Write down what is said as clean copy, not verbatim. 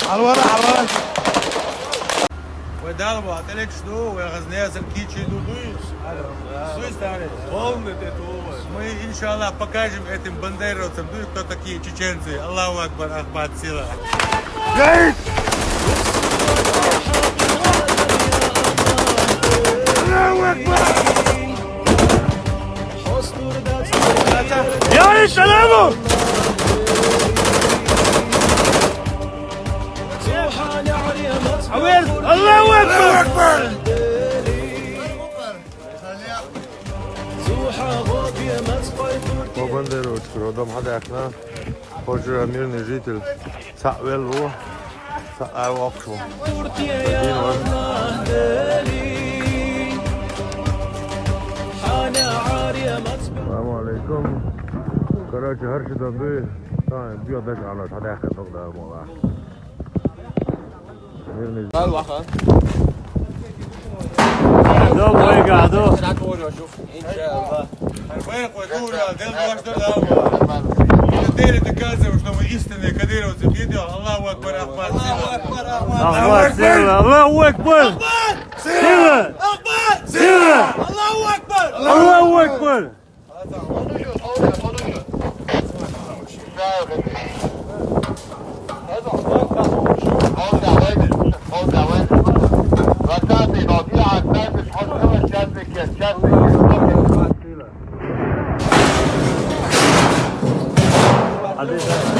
على الورق على الورق. Wiedalbo, a tyle cztu, ja raznia za kici дубыс. Все старые. Полный это. Мы, иншаллах, покажем этим бандеровцам, ну и кто такие чеченцы. Аллаху Акбар, Ахмад, сила. Аллаху Акбар! يا سلام عويل الله اكبر По Бандеровичу, родом Хадехна, Ходжа мирный житель, Са'велу, Са'авакшу. Assalamu alaikum. Короче, هرشي تنبيه بيض دش على Хадехна تقدر موضوع. ميرني الوخر دوب ويقعدوا اشوف ان شاء الله. وين قوتوا دل واش دل دير تكازه وشنو истинные кадыровцы видео. Аллаху Акбар, Ахмад, сила. الله أكبر سيلا سيلا Аллаху Акбар. الله أكبر Hadi.